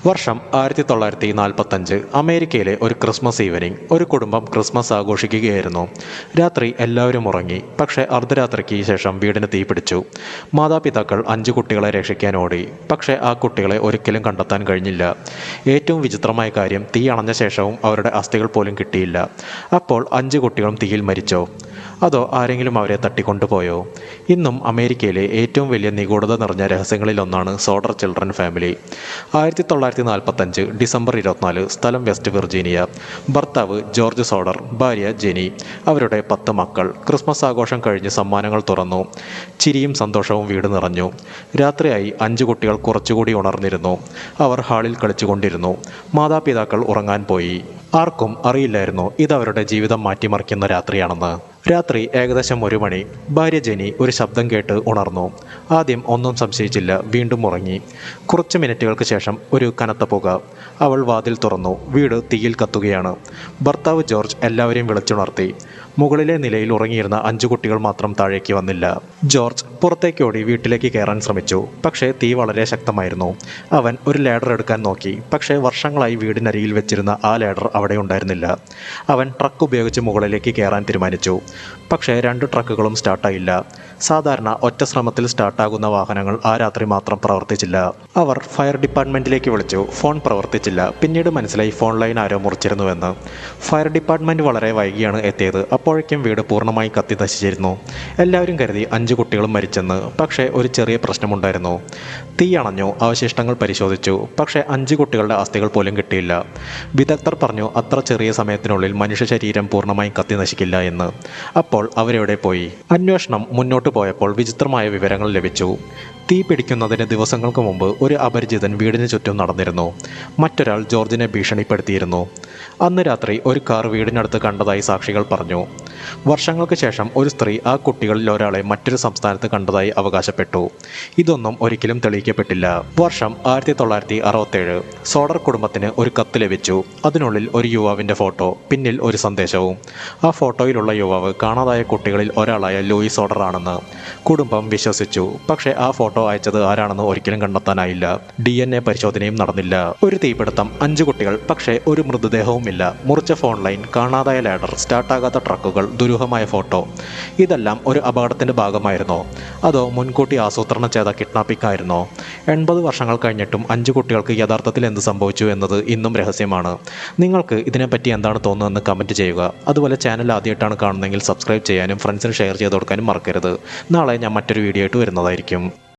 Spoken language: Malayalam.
വർഷം 1945 അമേരിക്കയിലെ ഒരു ക്രിസ്മസ് ഈവനിംഗ്. ഒരു കുടുംബം ക്രിസ്മസ് ആഘോഷിക്കുകയായിരുന്നു. രാത്രി എല്ലാവരും ഉറങ്ങി. പക്ഷേ അർദ്ധരാത്രിക്ക് ശേഷം വീടിന് തീപിടിച്ചു. മാതാപിതാക്കൾ 5 കുട്ടികളെ രക്ഷിക്കാൻ ഓടി. പക്ഷേ ആ കുട്ടികളെ ഒരിക്കലും കണ്ടെത്താൻ കഴിഞ്ഞില്ല. ഏറ്റവും വിചിത്രമായ കാര്യം, തീ അണഞ്ഞ ശേഷവും അവരുടെ അസ്ഥികൾ പോലും കിട്ടിയില്ല. അപ്പോൾ 5 കുട്ടികളും തീയിൽ മരിച്ചോ? അതോ ആരെങ്കിലും അവരെ തട്ടിക്കൊണ്ടുപോയോ? ഇന്നും അമേരിക്കയിലെ ഏറ്റവും വലിയ നിഗൂഢത നിറഞ്ഞ രഹസ്യങ്ങളിലൊന്നാണ് സോഡർ ചിൽഡ്രൻ ഫാമിലി. 1945 ഡിസംബർ 24, സ്ഥലം വെസ്റ്റ് വിർജീനിയ. ഭർത്താവ് ജോർജ് സോഡർ, ഭാര്യ ജെനി, അവരുടെ 10 മക്കൾ. ക്രിസ്മസ് ആഘോഷം കഴിഞ്ഞ് സമ്മാനങ്ങൾ തുറന്നു. ചിരിയും സന്തോഷവും വീട് നിറഞ്ഞു. രാത്രിയായി 5 കുട്ടികൾ കുറച്ചുകൂടി ഉണർന്നിരുന്നു. അവർ ഹാളിൽ കളിച്ചുകൊണ്ടിരുന്നു. മാതാപിതാക്കൾ ഉറങ്ങാൻ പോയി. ആർക്കും അറിയില്ലായിരുന്നു ഇതവരുടെ ജീവിതം മാറ്റിമറിക്കുന്ന രാത്രിയാണെന്ന്. രാത്രി ഏകദേശം 1 മണി. ഭാര്യ ജെനി ഒരു ശബ്ദം കേട്ട് ഉണർന്നു. ആദ്യം ഒന്നും സംശയിച്ചില്ല, വീണ്ടും ഉറങ്ങി. കുറച്ച് മിനിറ്റുകൾക്ക് ശേഷം ഒരു കനത്ത പുക. അവൾ വാതിൽ തുറന്നു. വീട് തീയിൽ കത്തുകയാണ്. ഭർത്താവ് ജോർജ് എല്ലാവരെയും വിളിച്ചുണർത്തി. മുകളിലെ നിലയിൽ ഉറങ്ങിയിരുന്ന 5 കുട്ടികൾ മാത്രം താഴേക്ക് വന്നില്ല. ജോർജ് പുറത്തേക്ക് ഓടി വീട്ടിലേക്ക് കയറാൻ ശ്രമിച്ചു. പക്ഷേ തീ വളരെ ശക്തമായിരുന്നു. അവൻ ഒരു ലാഡർ എടുക്കാൻ നോക്കി. പക്ഷേ വർഷങ്ങളായി വീടിനരികിൽ വെച്ചിരുന്ന ആ ലാഡർ അവിടെ ഉണ്ടായിരുന്നില്ല. അവൻ ട്രക്ക് ഉപയോഗിച്ച് മുകളിലേക്ക് കയറാൻ തീരുമാനിച്ചു. പക്ഷേ 2 ട്രക്കുകളും സ്റ്റാർട്ടായില്ല. സാധാരണ ഒറ്റ ശ്രമത്തിൽ സ്റ്റാർട്ടാകുന്ന വാഹനങ്ങൾ ആ രാത്രി മാത്രം പ്രവർത്തിച്ചില്ല. അവർ ഫയർ ഡിപ്പാർട്ട്മെൻറ്റിലേക്ക് വിളിച്ചു. ഫോൺ പ്രവർത്തിച്ചില്ല. പിന്നീട് മനസ്സിലായി ഫോൺ ലൈൻ ആരോ മുറിച്ചിരുന്നുവെന്ന്. ഫയർ ഡിപ്പാർട്ട്മെൻറ്റ് വളരെ വൈകിയാണ് എത്തിയത്. അപ്പോഴേക്കും വീട് പൂർണ്ണമായി കത്തി നശിച്ചിരുന്നു. എല്ലാവരും കരുതി 5 കുട്ടികളും മരിച്ചെന്ന്. പക്ഷേ ഒരു ചെറിയ പ്രശ്നമുണ്ടായിരുന്നു. തീ അണഞ്ഞു. അവശിഷ്ടങ്ങൾ പരിശോധിച്ചു. പക്ഷേ 5 കുട്ടികളുടെ അസ്ഥികൾ പോലും കിട്ടിയില്ല. വിദഗ്ധർ പറഞ്ഞു അത്ര ചെറിയ സമയത്തിനുള്ളിൽ മനുഷ്യ ശരീരം പൂർണ്ണമായും കത്തി നശിക്കില്ല എന്ന്. അപ്പോൾ അവരെവിടെ പോയി? അന്വേഷണം മുന്നോട്ട് പോയപ്പോൾ വിചിത്രമായ വിവരങ്ങൾ ലഭിച്ചു. തീ പിടിക്കുന്നതിന് ദിവസങ്ങൾക്ക് മുമ്പ് ഒരു അപരിചിതൻ വീടിന് ചുറ്റും നടന്നിരുന്നു. മറ്റൊരാൾ ജോർജിനെ ഭീഷണിപ്പെടുത്തിയിരുന്നു. അന്ന് രാത്രി ഒരു കാർ വീടിനടുത്ത് കണ്ടതായി സാക്ഷികൾ പറഞ്ഞു. വർഷങ്ങൾക്ക് ശേഷം ഒരു സ്ത്രീ ആ കുട്ടികളിൽ ഒരാളെ മറ്റൊരു സംസ്ഥാനത്ത് കണ്ടതായി അവകാശപ്പെട്ടു. ഇതൊന്നും ഒരിക്കലും തെളിയിക്കപ്പെട്ടില്ല. വർഷം 1967. സോഡർ കുടുംബത്തിന് ഒരു കത്ത് ലഭിച്ചു. അതിനുള്ളിൽ ഒരു യുവാവിൻ്റെ ഫോട്ടോ, പിന്നിൽ ഒരു സന്ദേശവും. ആ ഫോട്ടോയിലുള്ള യുവാവ് കാണാതായ കുട്ടികളിൽ ഒരാളായ ലൂയി സോഡർ ആണെന്ന് കുടുംബം വിശ്വസിച്ചു. പക്ഷേ ആ ഫോട്ടോ അയച്ചത് ആരാണെന്ന് ഒരിക്കലും കണ്ടെത്താനായില്ല. DNA പരിശോധനയും നടന്നില്ല. ഒരു തീപിടുത്തം, 5 കുട്ടികൾ, പക്ഷേ ഒരു മൃതദേഹവുമില്ല. മുറിച്ച ഫോൺ ലൈൻ, കാണാതായ ലാഡർ, സ്റ്റാർട്ടാകാത്ത ട്രക്കുകൾ, ദുരൂഹമായ ഫോട്ടോ. ഇതെല്ലാം ഒരു അപകടത്തിൻ്റെ ഭാഗമായിരുന്നോ? അതോ മുൻകൂട്ടി ആസൂത്രണം ചെയ്ത കിഡ്നാപ്പിംഗ് ആയിരുന്നോ? 80 വർഷങ്ങൾ കഴിഞ്ഞിട്ടും 5 കുട്ടികൾക്ക് യഥാർത്ഥത്തിൽ എന്ത് സംഭവിച്ചു എന്നത് ഇന്നും രഹസ്യമാണ്. നിങ്ങൾക്ക് ഇതിനെപ്പറ്റി എന്താണ് തോന്നുന്നതെന്ന് കമൻറ്റ് ചെയ്യുക. അതുപോലെ ചാനൽ ആദ്യമായിട്ടാണ് കാണുന്നതെങ്കിൽ സബ്സ്ക്രൈബ് ചെയ്യാനും ഫ്രണ്ട്സിന് ഷെയർ ചെയ്ത് കൊടുക്കാനും മറക്കരുത്. നാളെ ഞാൻ മറ്റൊരു വീഡിയോ ആയിട്ട് വരുന്നതായിരിക്കും.